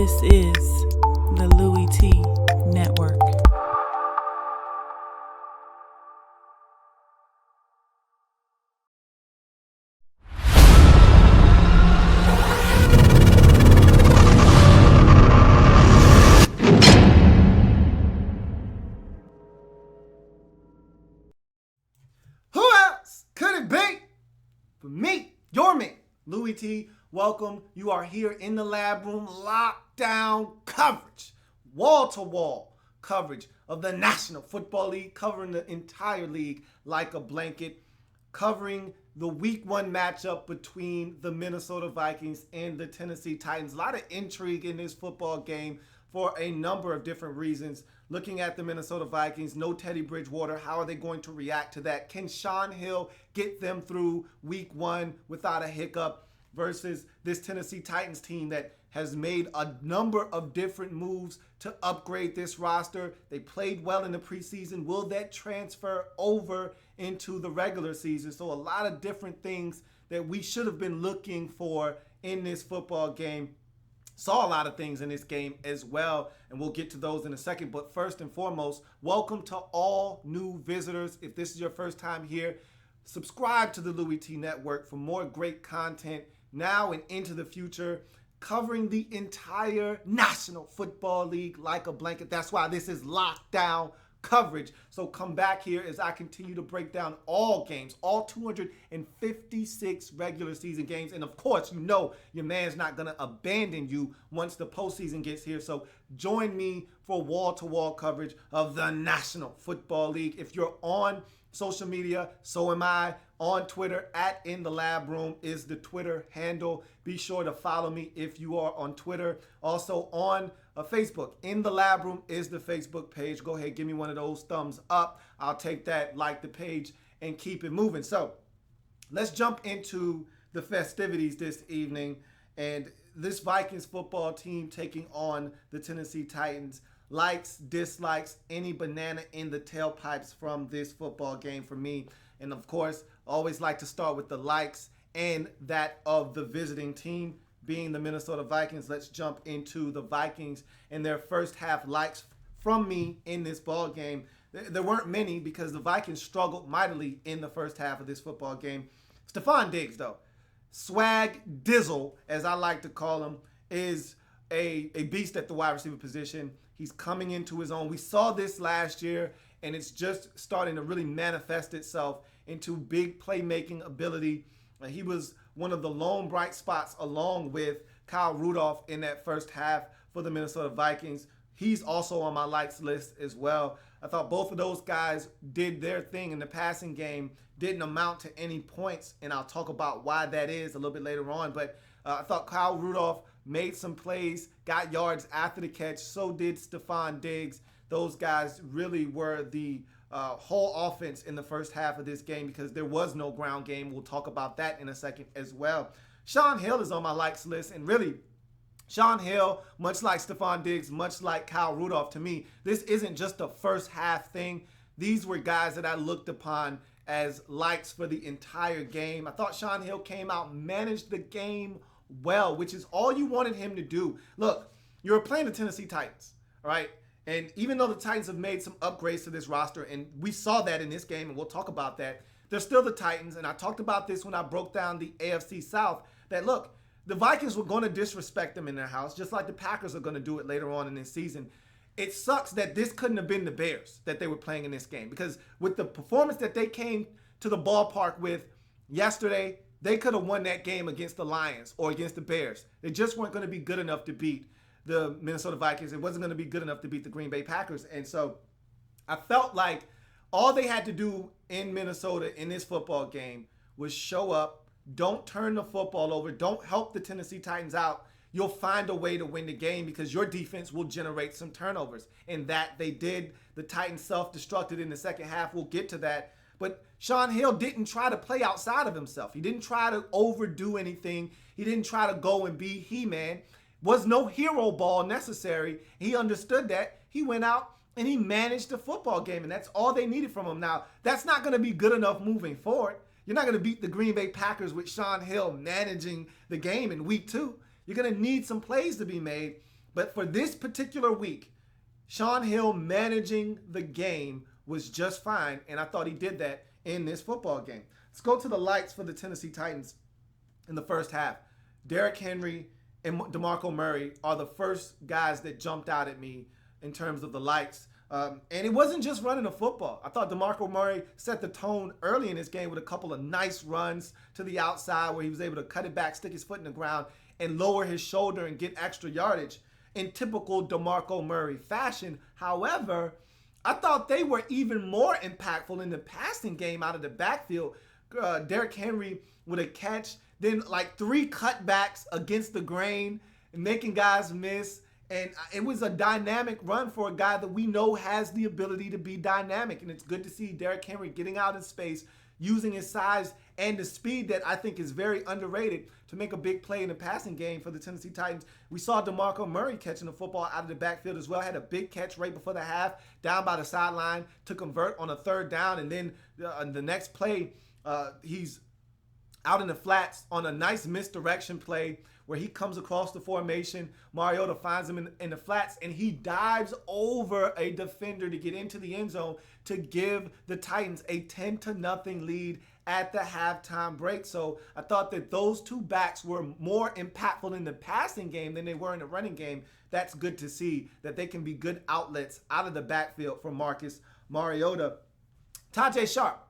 This is the Louie Tee Network. Who else could it be but me, your man, Louie Tee? Welcome. You are here in the lab room, lockdown coverage, wall-to-wall coverage of the National Football League, covering the entire league like a blanket, covering the Week 1 matchup between the Minnesota Vikings and the Tennessee Titans. A lot of intrigue in this football game for a number of different reasons. Looking at the Minnesota Vikings, no Teddy Bridgewater. How are they going to react to that? Can Shaun Hill get them through Week 1 without a hiccup versus this Tennessee Titans team that has made a number of different moves to upgrade this roster? They played well in the preseason. Will that transfer over into the regular season? So a lot of different things that we should have been looking for in this football game. Saw a lot of things in this game as well, and we'll get to those in a second. But first and foremost, welcome to all new visitors. If this is your first time here, subscribe to the Louie Tee Network for more great content now and into the future, covering the entire National Football League like a blanket. That's why this is lockdown coverage. So come back here as I continue to break down all games, all 256 regular season games. And of course, you know your man's not going to abandon you once the postseason gets here. So join me for wall-to-wall coverage of the National Football League. If you're on social media, so am I. On Twitter, @InTheLabRoom is the Twitter handle. Be sure to follow me if you are on Twitter. Also on Facebook, In the Lab Room is the Facebook page. Go ahead, give me one of those thumbs up. I'll take that, like the page, and keep it moving. So let's jump into the festivities this evening. And this Vikings football team taking on the Tennessee Titans. Likes, dislikes, any banana in the tailpipes from this football game for me. And of course, always like to start with the likes and that of the visiting team being the Minnesota Vikings. Let's jump into the Vikings and their first half likes from me in this ball game. There weren't many because the Vikings struggled mightily in the first half of this football game. Stefon Diggs, though, Swag Dizzle, as I like to call him, is a beast at the wide receiver position. He's coming into his own. We saw this last year, and it's just starting to really manifest itself into big playmaking ability. He was one of the lone bright spots along with Kyle Rudolph in that first half for the Minnesota Vikings. He's also on my likes list as well. I thought both of those guys did their thing in the passing game, didn't amount to any points, and I'll talk about why that is a little bit later on. But I thought Kyle Rudolph made some plays, got yards after the catch. So did Stefon Diggs. Those guys really were the whole offense in the first half of this game because there was no ground game. We'll talk about that in a second as well. Shaun Hill is on my likes list, and really, Shaun Hill, much like Stefon Diggs, much like Kyle Rudolph, to me, this isn't just a first half thing. These were guys that I looked upon as likes for the entire game. I thought Shaun Hill came out, managed the game well, which is all you wanted him to do. Look, you're playing the Tennessee Titans, all right? And even though the Titans have made some upgrades to this roster, and we saw that in this game, and we'll talk about that, they're still the Titans. And I talked about this when I broke down the AFC South, that look, the Vikings were going to disrespect them in their house, just like the Packers are going to do it later on in this season. It sucks that this couldn't have been the Bears that they were playing in this game, because with the performance that they came to the ballpark with yesterday, they could have won that game against the Lions or against the Bears. They just weren't going to be good enough to beat the Minnesota Vikings. It wasn't going to be good enough to beat the Green Bay Packers. And so I felt like all they had to do in Minnesota in this football game was show up, don't turn the football over, don't help the Tennessee Titans out. You'll find a way to win the game because your defense will generate some turnovers. And that they did. The Titans self-destructed in the second half. We'll get to that. But Shaun Hill didn't try to play outside of himself. He didn't try to overdo anything. He didn't try to go and be He-Man. Was no hero ball necessary. He understood that. He went out and he managed the football game, and that's all they needed from him. Now, that's not going to be good enough moving forward. You're not going to beat the Green Bay Packers with Shaun Hill managing the game in week 2. You're going to need some plays to be made. But for this particular week, Shaun Hill managing the game was just fine, and I thought he did that in this football game. Let's go to the lights for the Tennessee Titans in the first half. Derrick Henry and DeMarco Murray are the first guys that jumped out at me in terms of the lights. And it wasn't just running the football. I thought DeMarco Murray set the tone early in this game with a couple of nice runs to the outside where he was able to cut it back, stick his foot in the ground, and lower his shoulder and get extra yardage in typical DeMarco Murray fashion. However, I thought they were even more impactful in the passing game out of the backfield. Derrick Henry with a catch, then like 3 cutbacks against the grain and making guys miss. And it was a dynamic run for a guy that we know has the ability to be dynamic. And it's good to see Derrick Henry getting out in space, using his size and the speed that I think is very underrated to make a big play in the passing game for the Tennessee Titans. We saw DeMarco Murray catching the football out of the backfield as well. Had a big catch right before the half, down by the sideline to convert on a 3rd down. And then the next play, he's out in the flats on a nice misdirection play where he comes across the formation. Mariota finds him in the flats, and he dives over a defender to get into the end zone to give the Titans a 10-0 lead at the halftime break. So I thought that those two backs were more impactful in the passing game than they were in the running game. That's good to see that they can be good outlets out of the backfield for Marcus Mariota. Todd Sharpe.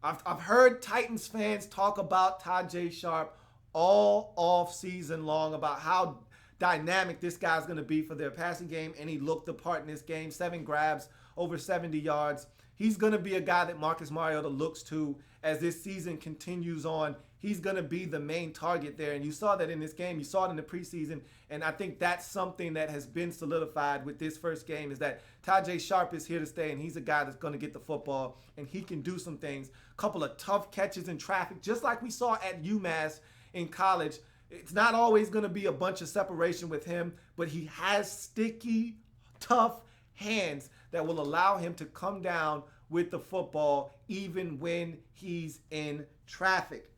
I've heard Titans fans talk about Todd Sharpe all off season long about how dynamic this guy's going to be for their passing game, and he looked the part in this game. 7 grabs, over 70 yards. He's going to be a guy that Marcus Mariota looks to as this season continues on. He's going to be the main target there, and you saw that in this game. You saw it in the preseason, and I think that's something that has been solidified with this first game is that Todd Sharpe is here to stay, and he's a guy that's going to get the football, and he can do some things. A couple of tough catches in traffic, just like we saw at UMass in college. It's not always going to be a bunch of separation with him, but he has sticky, tough hands that will allow him to come down with the football even when he's in traffic.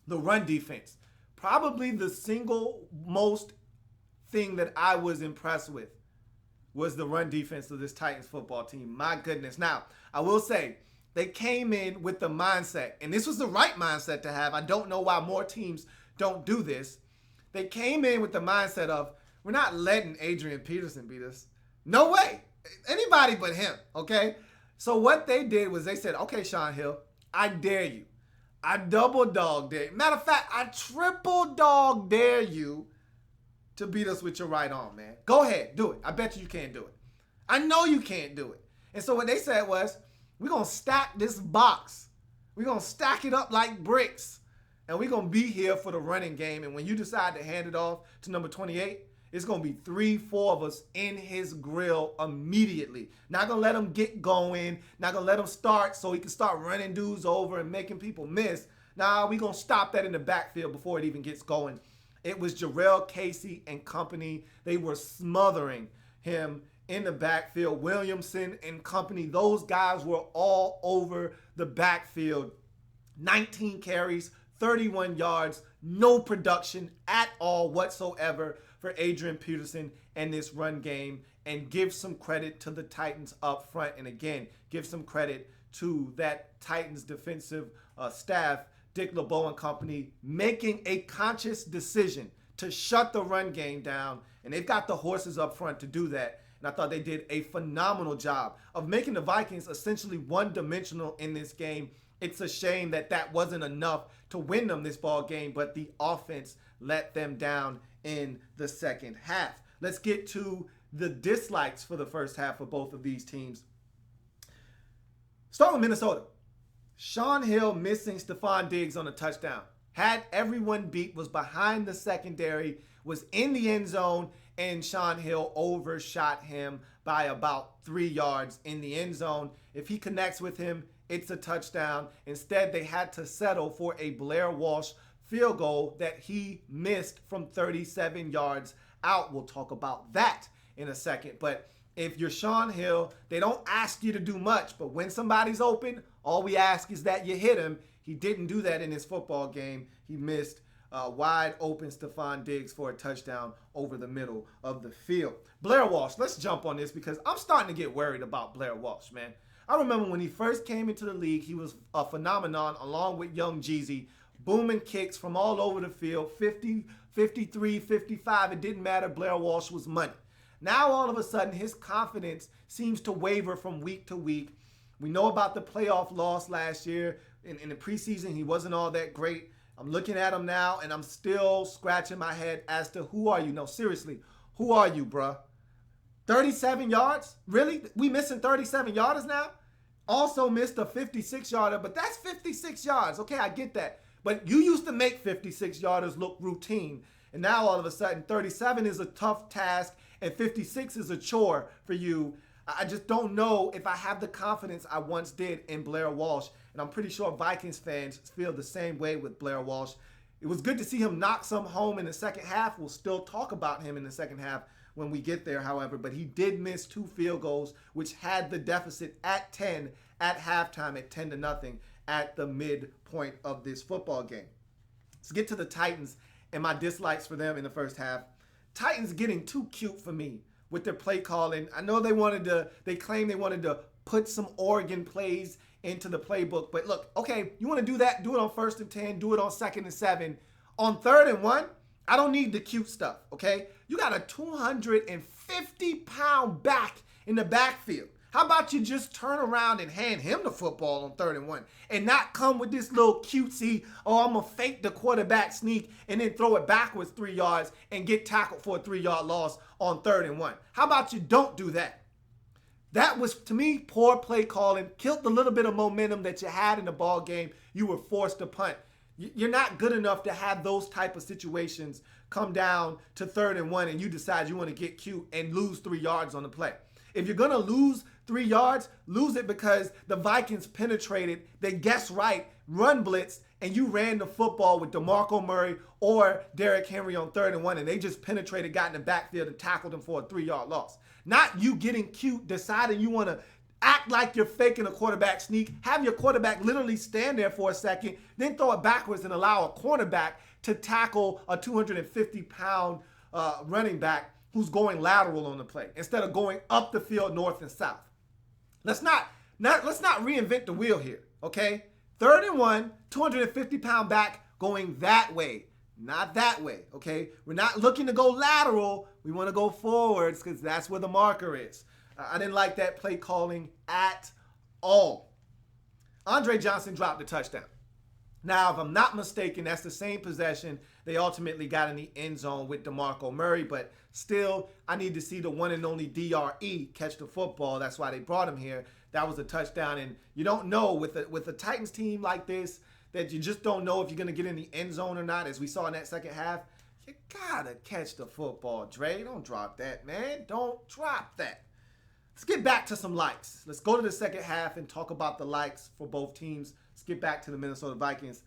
The run defense, probably the single most thing that I was impressed with was the run defense of this Titans football team. My goodness. Now, I will say, they came in with the mindset, and this was the right mindset to have. I don't know why more teams don't do this. They came in with the mindset of, we're not letting Adrian Peterson beat us. No way. Anybody but him, okay? So what they did was they said, okay, Shaun Hill, I dare you. I double dog dare you. Matter of fact, I triple dog dare you to beat us with your right arm, man. Go ahead, do it. I bet you can't do it. I know you can't do it. And so what they said was, we're going to stack this box. We're going to stack it up like bricks. And we're going to be here for the running game. And when you decide to hand it off to number 28, it's going to be 3-4 of us in his grill immediately. Not going to let him get going. Not going to let him start so he can start running dudes over and making people miss. Nah, we're going to stop that in the backfield before it even gets going. It was Jarrell Casey and company. They were smothering him in the backfield. Williamson and company, those guys were all over the backfield. 19 carries, 31 yards, no production at all whatsoever for Adrian Peterson and this run game. And give some credit to the Titans up front. And again, give some credit to that Titans defensive staff, Dick LeBeau and company, making a conscious decision to shut the run game down. And they've got the horses up front to do that. And I thought they did a phenomenal job of making the Vikings essentially one-dimensional in this game. It's a shame that that wasn't enough to win them this ball game, but the offense let them down in the second half. Let's get to the dislikes for the first half of both of these teams. Start with Minnesota. Shaun Hill missing Stephon Diggs on a touchdown. Had everyone beat, was behind the secondary, was in the end zone, and Shaun Hill overshot him by about 3 yards in the end zone. If he connects with him, it's a touchdown. Instead, they had to settle for a Blair Walsh field goal that he missed from 37 yards out. We'll talk about that in a second. But if you're Shaun Hill, they don't ask you to do much. But when somebody's open, all we ask is that you hit him. He didn't do that in his football game. He missed wide open Stephon Diggs for a touchdown over the middle of the field. Blair Walsh, let's jump on this because I'm starting to get worried about Blair Walsh, man. I remember when he first came into the league, he was a phenomenon along with young Jeezy, booming kicks from all over the field, 50, 53, 55. It didn't matter. Blair Walsh was money. Now, all of a sudden, his confidence seems to waver from week to week. We know about the playoff loss last year. In the preseason, he wasn't all that great. I'm looking at him now, and I'm still scratching my head as to who are you? No, seriously, who are you, bruh? 37 yards? Really? We missing 37 yarders now? Also missed a 56-yarder, but that's 56 yards. Okay, I get that. But you used to make 56 yarders look routine. And now all of a sudden 37 is a tough task and 56 is a chore for you. I just don't know if I have the confidence I once did in Blair Walsh. And I'm pretty sure Vikings fans feel the same way with Blair Walsh. It was good to see him knock some home in the second half. We'll still talk about him in the second half when we get there, however. But he did miss 2 field goals, which had the deficit at 10 at halftime at 10-0 at the midpoint of this football game. Let's get to the Titans and my dislikes for them in the first half. Titans getting too cute for me with their play calling. I know they claimed they wanted to put some Oregon plays into the playbook. But look, okay, you want to do that? Do it on 1st and 10. Do it on 2nd and 7. On 3rd and 1, I don't need the cute stuff, okay? You got a 250-pound back in the backfield. How about you just turn around and hand him the football on 3rd and 1 and not come with this little cutesy, oh, I'm going to fake the quarterback sneak and then throw it backwards 3 yards and get tackled for a 3-yard loss on 3rd and 1. How about you don't do that? That was, to me, poor play calling. Killed the little bit of momentum that you had in the ball game. You were forced to punt. You're not good enough to have those type of situations come down to 3rd and 1 and you decide you want to get cute and lose 3 yards on the play. If you're going to lose 3 yards, lose it because the Vikings penetrated, they guessed right, run blitzed, and you ran the football with DeMarco Murray or Derrick Henry on 3rd and 1, and they just penetrated, got in the backfield, and tackled him for a 3-yard loss. Not you getting cute, deciding you want to act like you're faking a quarterback sneak, have your quarterback literally stand there for a second, then throw it backwards and allow a cornerback to tackle a 250-pound running back who's going lateral on the play instead of going up the field north and south. Let's not reinvent the wheel here, okay? 3rd and 1, 250-pound back going that way, not that way, okay? We're not looking to go lateral. We want to go forwards because that's where the marker is. I didn't like that play calling at all. Andre Johnson dropped the touchdown. Now, if I'm not mistaken, that's the same possession they ultimately got in the end zone with DeMarco Murray, but still, I need to see the one and only DRE catch the football. That's why they brought him here. That was a touchdown, and you don't know with a Titans team like this that you just don't know if you're going to get in the end zone or not, as we saw in that second half. You got to catch the football, Dre. Don't drop that, man. Don't drop that. Let's get back to some likes. Let's go to the second half and talk about the likes for both teams. Let's get back to the Minnesota Vikings.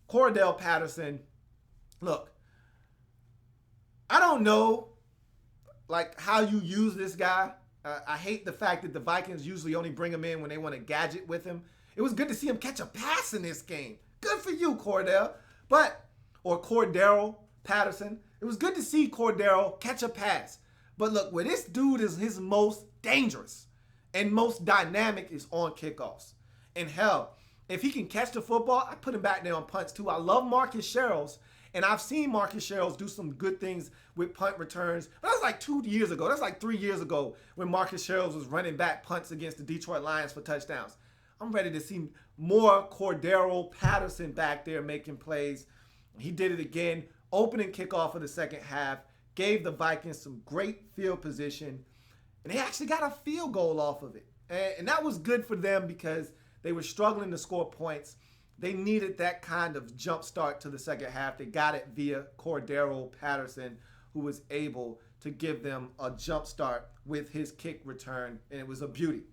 Cordell Patterson, look, I don't know like how you use this guy. I hate the fact that the Vikings usually only bring him in when they want to gadget with him. It was good to see him catch a pass in this game. Good for you, Cordell. Or Cordero Patterson. It was good to see Cordero catch a pass. But look, where this dude is his most dangerous and most dynamic is on kickoffs. And hell, if he can catch the football, I put him back there on punts too. I love Marcus Sherrills, and I've seen Marcus Sherrills do some good things with punt returns. But that was like 2 years ago. That's like 3 years ago when Marcus Sherrills was running back punts against the Detroit Lions for touchdowns. I'm ready to see more Cordero Patterson back there making plays. He did it again. Opening kickoff of the second half. Gave the Vikings some great field position. And they actually got a field goal off of it. And that was good for them because they were struggling to score points. They needed that kind of jump start to the second half. They got it via Cordero Patterson, who was able to give them a jump start with his kick return, and it was a beauty.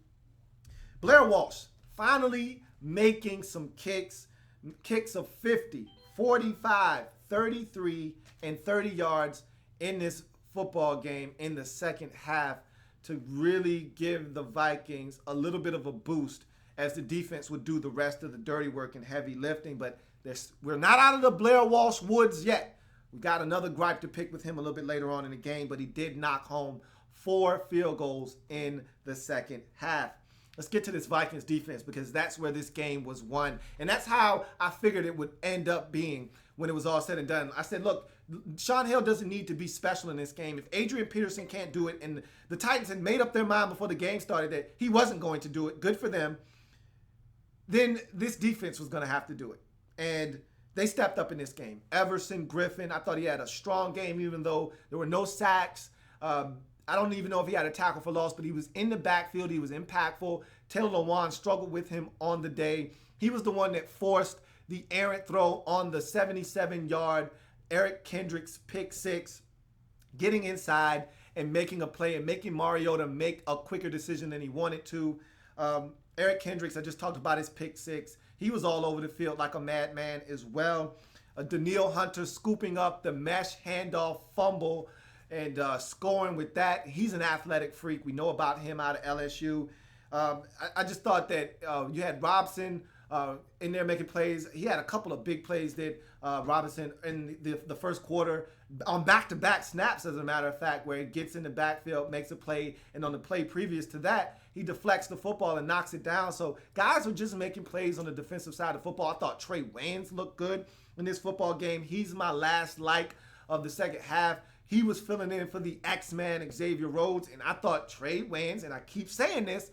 Blair Walsh finally making some kicks of 50, 45, 33, and 30 yards in this football game in the second half to really give the Vikings a little bit of a boost as the defense would do the rest of the dirty work and heavy lifting. But We're not out of the Blair Walsh woods yet. We got another gripe to pick with him a little bit later on in the game, but he did knock home 4 field goals in the second half. Let's get to this Vikings defense because that's where this game was won. And that's how I figured it would end up being when it was all said and done. I said, look, Shaun Hill doesn't need to be special in this game. If Adrian Peterson can't do it, and the Titans had made up their mind before the game started that he wasn't going to do it, good for them, then this defense was going to have to do it. And they stepped up in this game. Everson Griffin, I thought he had a strong game even though there were no sacks. I don't even know if he had a tackle for loss, but he was in the backfield. He was impactful. Taylor Lewan struggled with him on the day. He was the one that forced the errant throw on the 77-yard Eric Kendricks pick six, getting inside and making a play and making Mariota make a quicker decision than he wanted to. Eric Kendricks, I just talked about his pick six. He was all over the field like a madman as well. Danielle Hunter scooping up the mesh handoff fumble and scoring with that. He's an athletic freak. We know about him out of LSU. I just thought that you had Robson in there making plays. He had a couple of big plays that Robinson in the first quarter on back-to-back snaps, as a matter of fact, where he gets in the backfield, makes a play, and on the play previous to that, he deflects the football and knocks it down. So guys are just making plays on the defensive side of football. I thought Trey Waynes looked good in this football game. He's my last like of the second half. He was filling in for the X-Man Xavier Rhodes, and I thought Trey Waynes, and I keep saying this,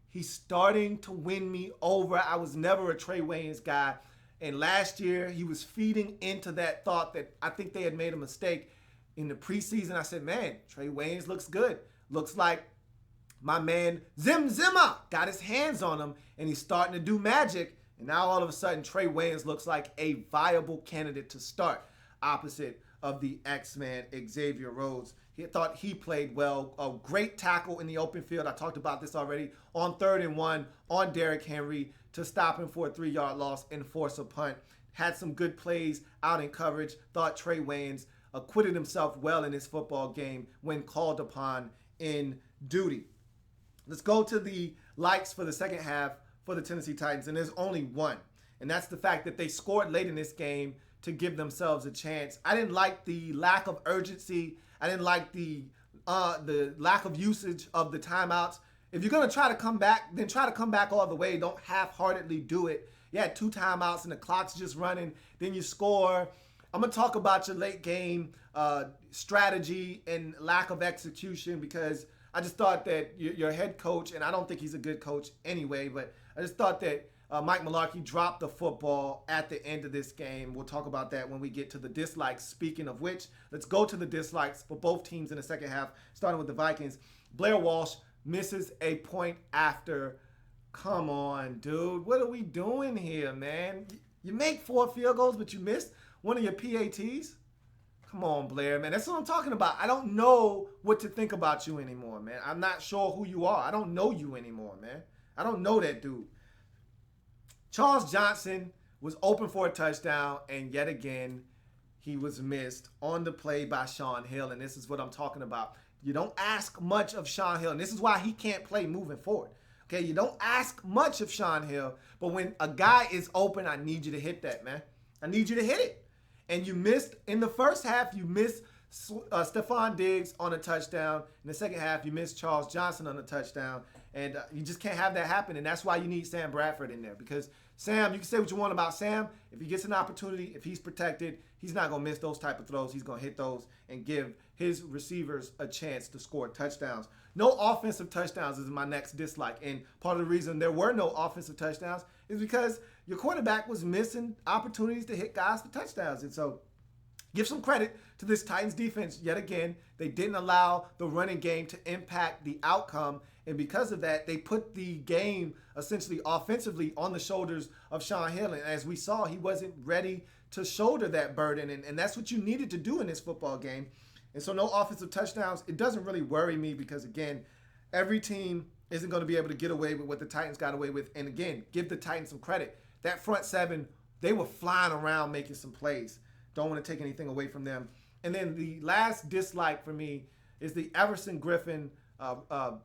he's starting to win me over. I was never a Trey Waynes guy. And last year, he was feeding into that thought that I think they had made a mistake in the preseason. I said, man, Trey Waynes looks good. Looks like my man Zim Zimmer got his hands on him, and he's starting to do magic. And now all of a sudden, Trey Waynes looks like a viable candidate to start opposite of the X-Man Xavier Rhodes. He thought he played well. A great tackle in the open field. I talked about this already. On 3rd and 1 on Derrick Henry to stop him for a 3-yard loss and force a punt. Had some good plays out in coverage. Thought Trey Waynes acquitted himself well in this football game when called upon in duty. Let's go to the likes for the second half for the Tennessee Titans, and there's only one. And that's the fact that they scored late in this game to give themselves a chance. I didn't like the lack of urgency. I didn't like the lack of usage of the timeouts. If you're going to try to come back, then try to come back all the way. Don't half-heartedly do it. You had 2 timeouts and the clock's just running. Then you score. I'm going to talk about your late game strategy and lack of execution because I just thought that your head coach, and I don't think he's a good coach anyway, but I just thought that Mike Mularkey dropped the football at the end of this game. We'll talk about that when we get to the dislikes. Speaking of which, let's go to the dislikes for both teams in the second half, starting with the Vikings. Blair Walsh misses a point after. Come on, dude. What are we doing here, man? You make 4 field goals, but you missed one of your PATs? Come on, Blair, man. That's what I'm talking about. I don't know what to think about you anymore, man. I'm not sure who you are. I don't know you anymore, man. I don't know that dude. Charles Johnson was open for a touchdown, and yet again, he was missed on the play by Shaun Hill, and this is what I'm talking about. You don't ask much of Shaun Hill, and this is why he can't play moving forward. Okay, you don't ask much of Shaun Hill, but when a guy is open, I need you to hit that, man. I need you to hit it. And you missed, in the first half, you missed Stephon Diggs on a touchdown. In the second half, you missed Charles Johnson on a touchdown. And you just can't have that happen. And that's why you need Sam Bradford in there. Because Sam, you can say what you want about Sam. If he gets an opportunity, if he's protected, he's not going to miss those type of throws. He's going to hit those and give his receivers a chance to score touchdowns. No offensive touchdowns is my next dislike. And part of the reason there were no offensive touchdowns is because your quarterback was missing opportunities to hit guys for touchdowns. And so give some credit to this Titans defense. Yet again, they didn't allow the running game to impact the outcome. And because of that, they put the game essentially offensively on the shoulders of Shaun Hill. And as we saw, he wasn't ready to shoulder that burden. And that's what you needed to do in this football game. And so no offensive touchdowns. It doesn't really worry me because, again, every team isn't going to be able to get away with what the Titans got away with. And, again, give the Titans some credit. That front seven, they were flying around making some plays. Don't want to take anything away from them. And then the last dislike for me is the Everson Griffin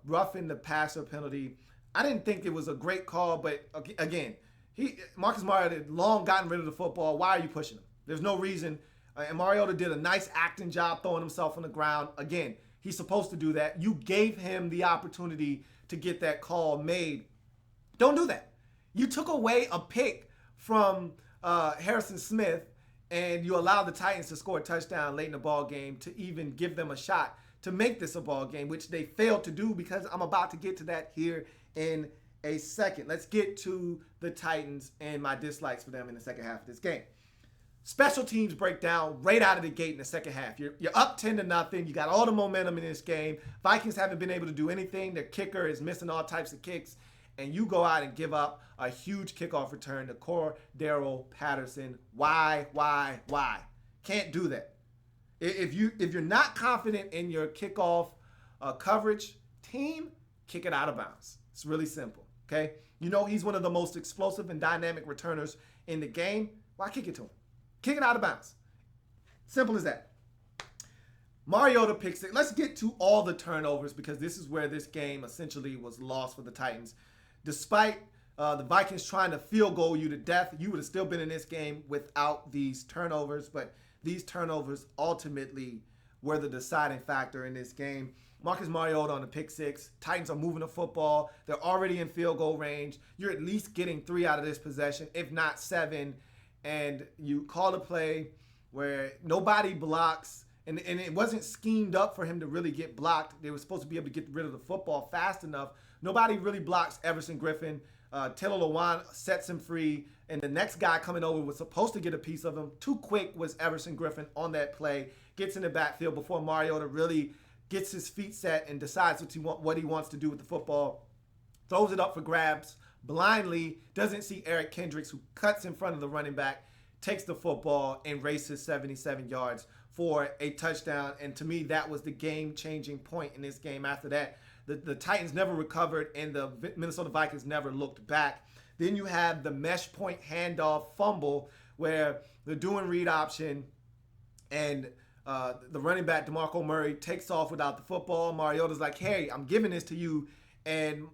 roughing the passer penalty. I didn't think it was a great call, but again, Marcus Mariota had long gotten rid of the football. Why are you pushing him? There's no reason. And Mariota did a nice acting job throwing himself on the ground. Again, he's supposed to do that. You gave him the opportunity to get that call made. Don't do that. You took away a pick from Harrison Smith, and you allowed the Titans to score a touchdown late in the ball game to even give them a shot to make this a ball game, which they failed to do, because I'm about to get to that here in a second. Let's get to the Titans and my dislikes for them in the second half of this game. Special teams break down right out of the gate in the second half. You're up 10-0. You got all the momentum in this game. Vikings haven't been able to do anything. Their kicker is missing all types of kicks. And you go out and give up a huge kickoff return to Cordero Patterson. Why? Can't do that. If you're not confident in your kickoff coverage team, kick it out of bounds. It's really simple, okay? You know he's one of the most explosive and dynamic returners in the game. Why kick it to him? Kick it out of bounds. Simple as that. Mariota picks it. Let's get to all the turnovers, because this is where this game essentially was lost for the Titans. Despite the Vikings trying to field goal you to death, you would have still been in this game without these turnovers. But these turnovers ultimately were the deciding factor in this game. Marcus Mariota on the pick six. Titans are moving the football. They're already in field goal range. You're at least getting 3 out of this possession, if not 7. And you call a play where nobody blocks, and it wasn't schemed up for him to really get blocked. They were supposed to be able to get rid of the football fast enough. Nobody really blocks Everson Griffin. Taylor Lewan sets him free, and the next guy coming over was supposed to get a piece of him. Too quick was Everson Griffin on that play. Gets in the backfield before Mariota really gets his feet set and decides what he wants to do with the football. Throws it up for grabs blindly, doesn't see Eric Kendricks, who cuts in front of the running back, takes the football and races 77 yards for a touchdown. And to me, that was the game-changing point in this game. After that, the Titans never recovered, and the Minnesota Vikings never looked back. Then you have the mesh point handoff fumble where they're doing read option, and the running back, DeMarco Murray, takes off without the football. Mariota's like, hey, I'm giving this to you. And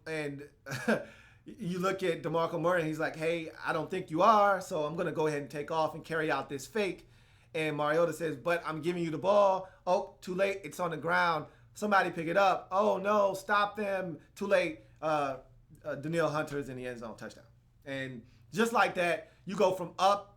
you look at DeMarco Murray, and he's like, hey, I don't think you are, so I'm going to go ahead and take off and carry out this fake. And Mariota says, but I'm giving you the ball. Oh, too late. It's on the ground. Somebody pick it up. Oh, no, stop them. Too late. Danielle Hunter's in the end zone, touchdown. And just like that, you go from up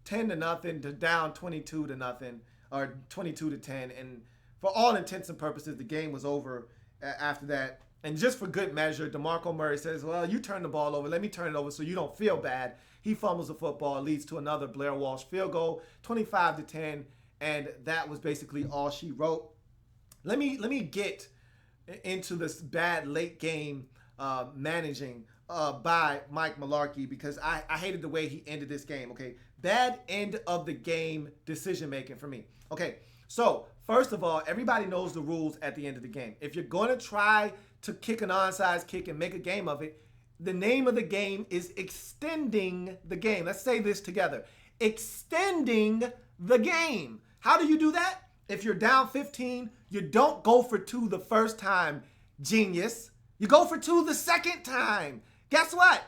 10-0 to down 22-0 or 22-10. And for all intents and purposes, the game was over after that. And just for good measure, DeMarco Murray says, well, you turn the ball over. Let me turn it over so you don't feel bad. He fumbles the football, leads to another Blair Walsh field goal, 25-10. And that was basically all she wrote. Let me get into this bad late game managing by Mike Mularkey, because I hated the way he ended this game. Okay, bad end of the game decision making for me. Okay, so first of all, everybody knows the rules at the end of the game. If you're going to try to kick an onside kick and make a game of it, the name of the game is extending the game. Let's say this together. Extending the game. How do you do that? If you're down 15, you don't go for 2 the first time, genius. You go for 2 the second time. Guess what?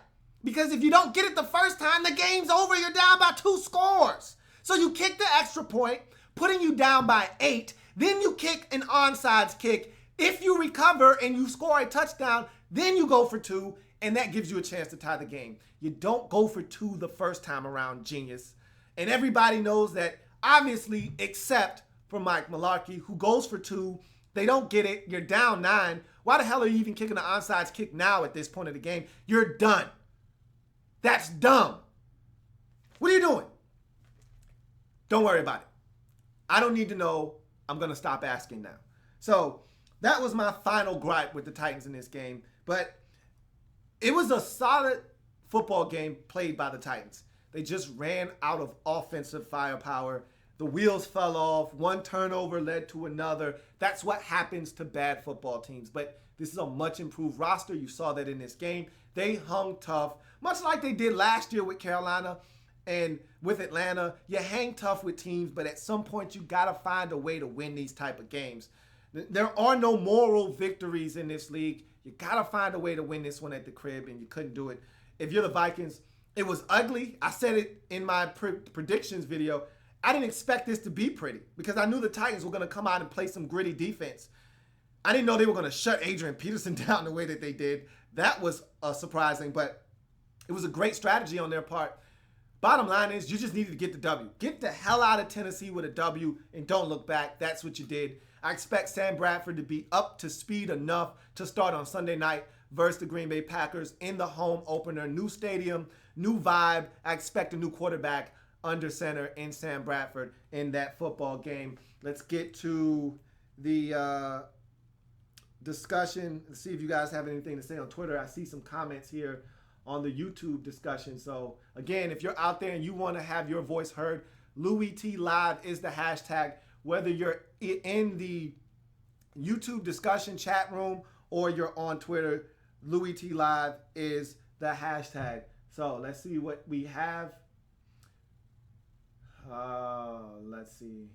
Because if you don't get it the first time, the game's over. You're down by 2 scores. So you kick the extra point, putting you down by 8. Then you kick an onside kick. If you recover and you score a touchdown, then you go for 2, and that gives you a chance to tie the game. You don't go for 2 the first time around, genius. And everybody knows that, obviously, except for Mike Mularkey, who goes for 2. They don't get it. You're down 9. Why the hell are you even kicking an onside kick now at this point of the game? You're done. That's dumb. What are you doing? Don't worry about it. I don't need to know. I'm going to stop asking now. So that was my final gripe with the Titans in this game. But it was a solid football game played by the Titans. They just ran out of offensive firepower. The wheels fell off. One turnover led to another. That's what happens to bad football teams. But this is a much improved roster. You saw that in this game. They hung tough, much like they did last year with Carolina and with Atlanta. You hang tough with teams, but at some point you got to find a way to win these type of games. There are no moral victories in this league. You got to find a way to win this one at the crib, and you couldn't do it. If you're the Vikings, It was ugly. I said it in my predictions video. I didn't expect this to be pretty because I knew the Titans were going to come out and play some gritty defense. I didn't know they were going to shut Adrian Peterson down the way that they did. That was surprising, but it was a great strategy on their part. Bottom line is you just needed to get the W. Get the hell out of Tennessee with a W and don't look back. That's what you did. I expect Sam Bradford to be up to speed enough to start on Sunday night versus the Green Bay Packers in the home opener. New stadium, new vibe. I expect a new quarterback under center in Sam Bradford in that football game. Let's get to the discussion and see if you guys have anything to say on Twitter. I see some comments here on the YouTube discussion. So again, if you're out there and you want to have your voice heard, Louie Tee Live is the hashtag. Whether you're in the YouTube discussion chat room or you're on Twitter, Louie Tee Live is the hashtag. So let's see what we have. Let's see.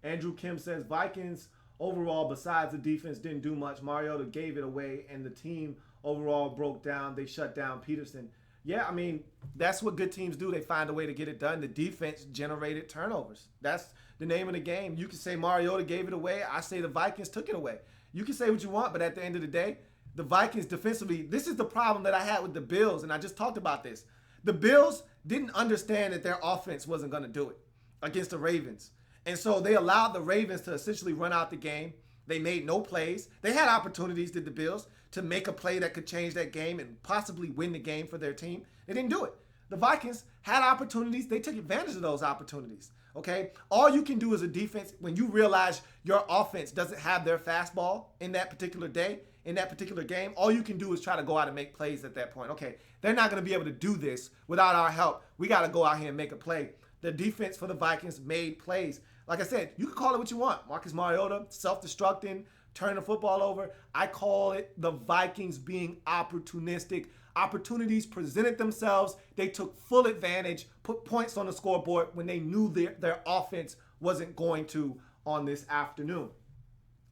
Andrew Kim says Vikings overall, besides the defense, didn't do much. Mariota gave it away, and the team overall broke down. They shut down Peterson. Yeah, I mean, that's what good teams do. They find a way to get it done. The defense generated turnovers. That's the name of the game. You can say Mariota gave it away. I say the Vikings took it away. You can say what you want, but at the end of the day, the Vikings defensively, this is the problem that I had with the Bills, and I just talked about this. The Bills didn't understand that their offense wasn't going to do it against the Ravens. And so they allowed the Ravens to essentially run out the game. They made no plays. They had opportunities, did the Bills, to make a play that could change that game and possibly win the game for their team. They didn't do it. The Vikings had opportunities. They took advantage of those opportunities, okay? All you can do as a defense, when you realize your offense doesn't have their fastball in that particular day, in that particular game, all you can do is try to go out and make plays at that point. Okay, they're not going to be able to do this without our help. We got to go out here and make a play. The defense for the Vikings made plays. Like I said, you can call it what you want. Marcus Mariota, self-destructing, turning the football over. I call it the Vikings being opportunistic. Opportunities presented themselves. They took full advantage, put points on the scoreboard when they knew their offense wasn't going to on this afternoon.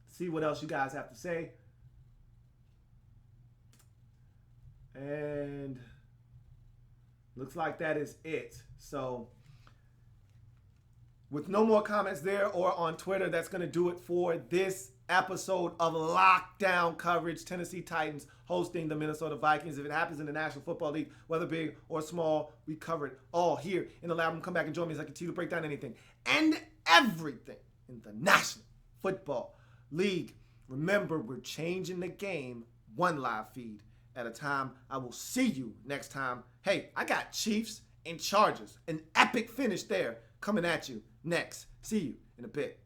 See what else you guys have to say. And looks like that is it. So with no more comments there or on Twitter, that's going to do it for this episode of Lockdown Coverage. Tennessee Titans hosting the Minnesota Vikings. If it happens in the National Football League, whether big or small, we cover it all here in the lab room. Come back and join me as I continue to break down anything and everything in the National Football League. Remember, we're changing the game one live feed at a time. I will see you next time. Hey, I got Chiefs and Chargers. An epic finish there coming at you next. See you in a bit.